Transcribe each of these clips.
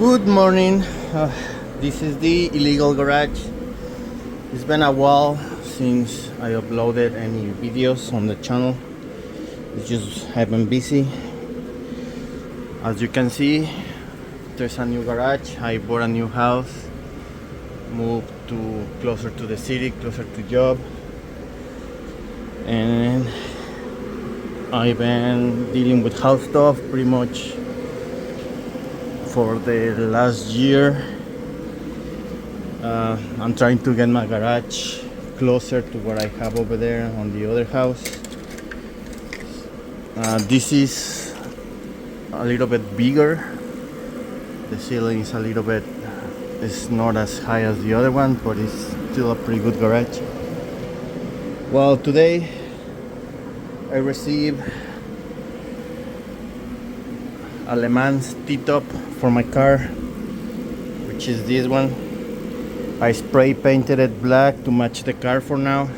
Good morning. This is the illegal garage. It's been a while since I uploaded any videos on the channel. It's just have been busy. As you can see, there's a new garage. I bought a new house, moved to closer to the city, closer to job, and I've been dealing with house stuff pretty much for the last year. I'm trying to get my garage closer to what I have over there on the other house. This is a little bit bigger. The ceiling is a little bit, it's not as high as the other one, but it's still a pretty good garage. Well, today I received a Lemans T-top for my car, which is this one. I spray painted it black to match the car for now.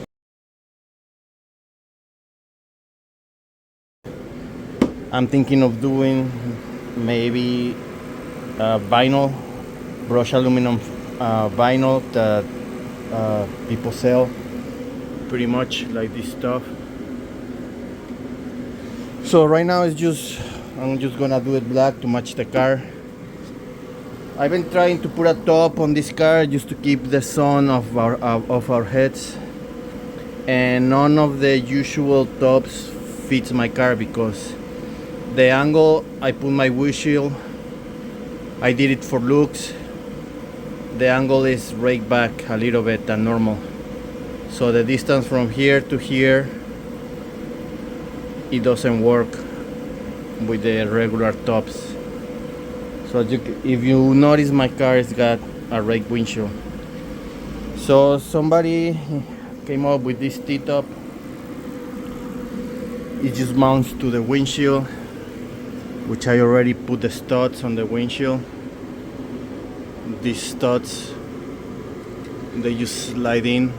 I'm thinking of doing maybe vinyl, brushed aluminum vinyl that people sell, pretty much like this stuff. So right now I'm just gonna do it black to match the car. I've been trying to put a top on this car just to keep the sun off our heads, and none of the usual tops fits my car because the angle I put my windshield, I did it for looks. The angle is raked back a little bit than normal, so the distance from here to here, it doesn't work with the regular tops. So if you notice, my car has got a raked windshield. So somebody came up with this T-top. It just mounts to the windshield, which I already put the studs on the windshield. These studs, they just slide in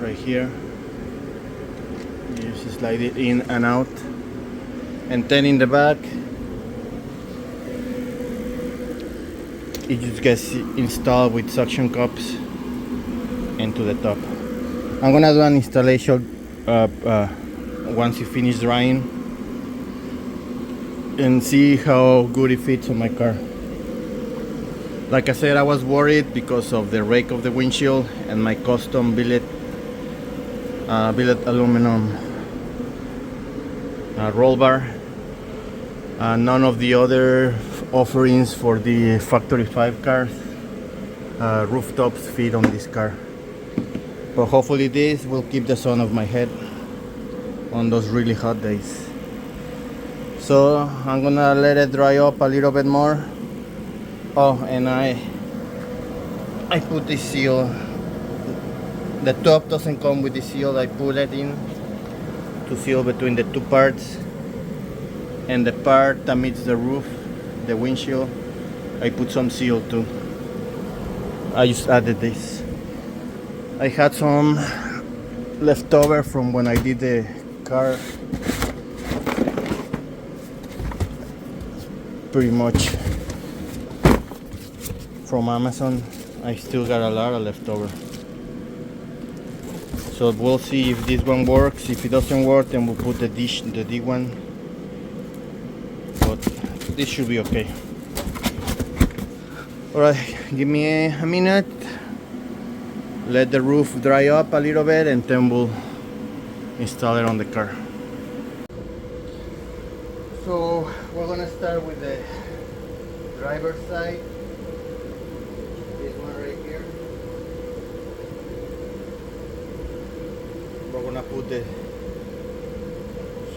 right here. You just slide it in and out. And then in the back, it just gets installed with suction cups into the top. I'm gonna do an installation once you finish drying and see how good it fits on my car. Like I said, I was worried because of the rake of the windshield and my custom billet aluminum roll bar. None of the other offerings for the factory 5 cars rooftops fit on this car, but hopefully this will keep the sun off my head on those really hot days. So I'm gonna let it dry up a little bit more. Oh, and I put this seal. The top doesn't come with the seal. I put it in to seal between the two parts, and the part that meets the roof, the windshield, I put some seal too. I just added this. I had some leftover from when I did the car. Pretty much from Amazon. I still got a lot of leftover. So we'll see if this one works. If it doesn't work, then we'll put the D one. But this should be okay. Alright, give me a minute. Let the roof dry up a little bit, and then we'll install it on the car. So we're gonna start with the driver's side. This one right here. We're gonna put the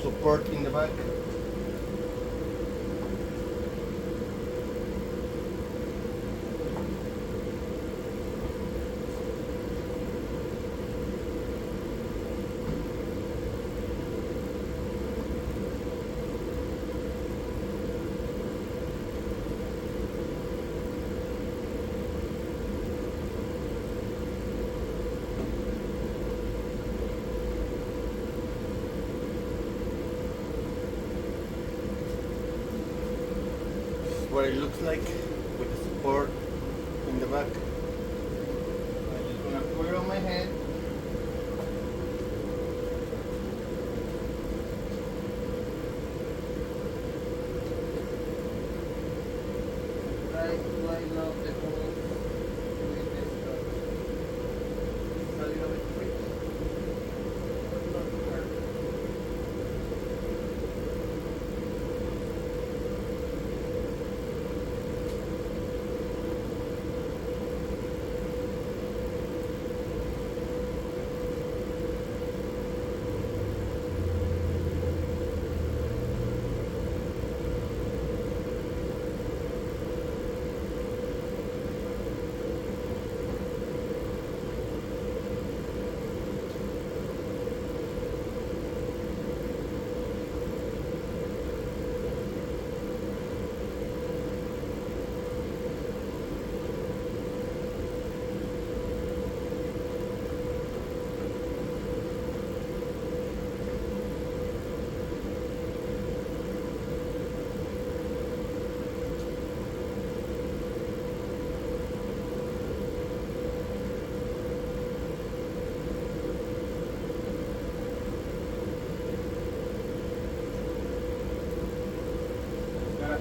support in the back. what it looks like with the support in the back. I'm just gonna put it on my head. Line up the hole with this stuff. It's a little bit tricky, but not hard.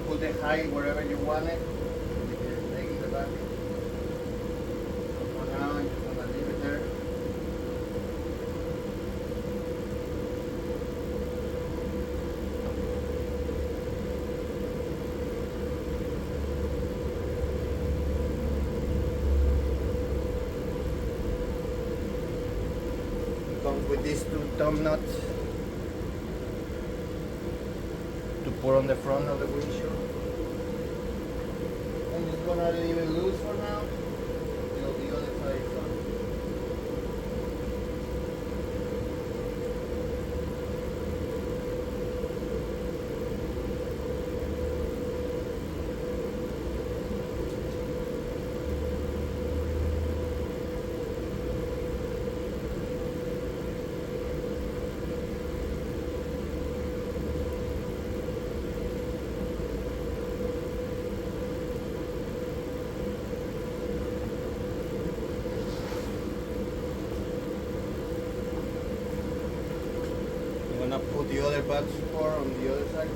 Put the height wherever you want it. You can leg in the back. So for now, I'm just gonna leave it there. It comes with these two thumb nuts to put on the front of the windshield. I'm just gonna leave it loose for now till the other side is on. I'm gonna put the other back support on the other side.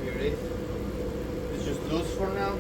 Here it is. It's just loose for now.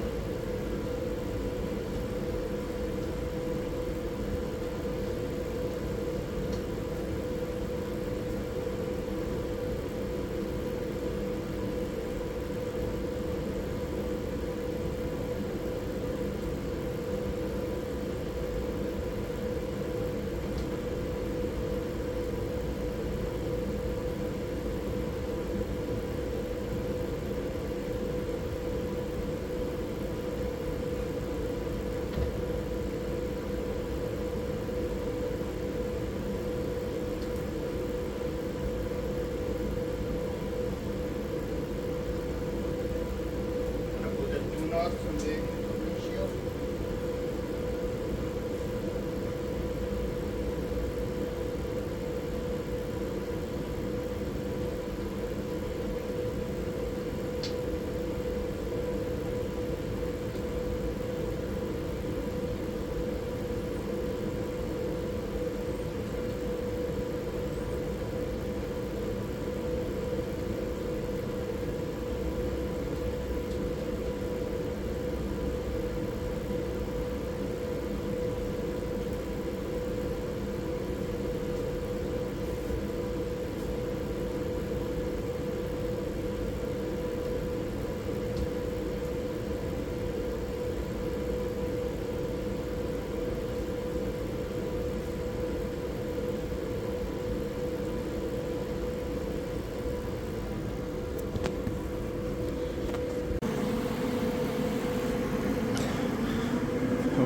From the windshield.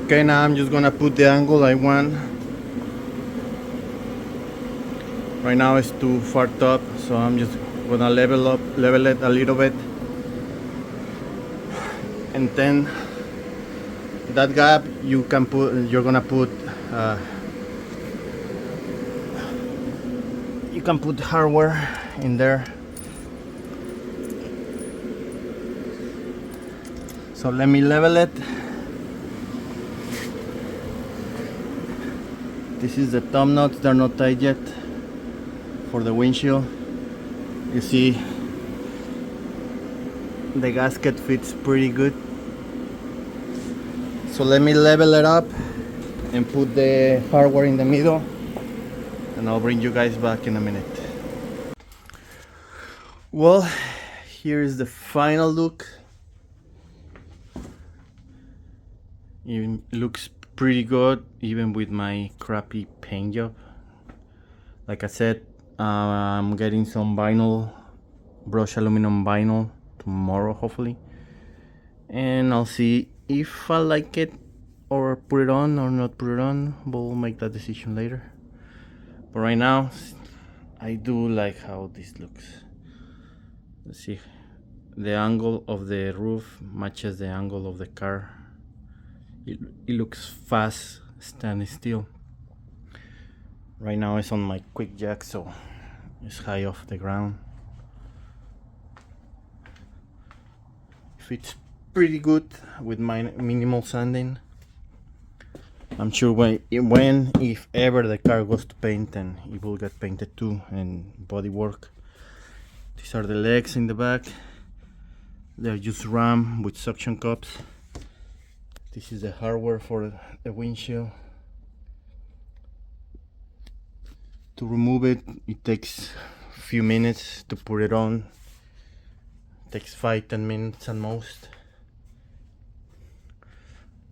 Okay, now I'm just gonna put the angle I want. Right now it's too far top, so I'm just gonna level it a little bit, and then that gap you're gonna put you can put hardware in there. So let me level it. This is the thumb nuts, they're not tied yet for the windshield. You see the gasket fits pretty good. So let me level it up and put the hardware in the middle, and I'll bring you guys back in a minute. Well, here is the final look. It looks pretty good even with my crappy paint job. Like I said, I'm getting some vinyl, brushed aluminum vinyl tomorrow hopefully, and I'll see if I like it or put it on or not put it on. We'll make that decision later, but right now I do like how this looks. Let's see, the angle of the roof matches the angle of the car. It looks fast standing still. Right now it's on my quick jack, so it's high off the ground. Fits pretty good with my minimal sanding. I'm sure if ever the car goes to paint, then it will get painted too, and body work. These are the legs in the back. They're just ram with suction cups. This is the hardware for the windshield. To remove it, it takes a few minutes. To put it on, it takes 5-10 minutes at most.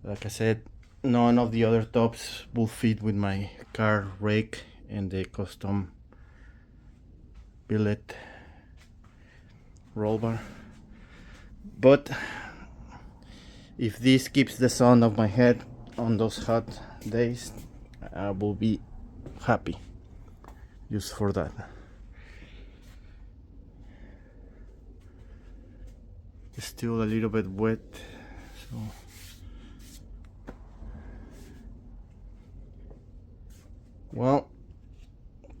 Like I said, none of the other tops will fit with my car rake and the custom billet roll bar. But if this keeps the sun off my head on those hot days, I will be happy just for that. It's still a little bit wet, so well,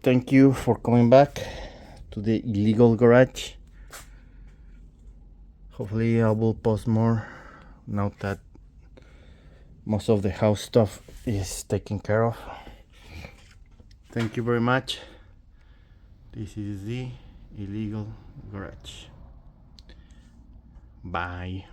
thank you for coming back to the illegal garage. Hopefully I will post more now that most of the house stuff is taken care of. Thank you very much. This is the illegal garage. Bye.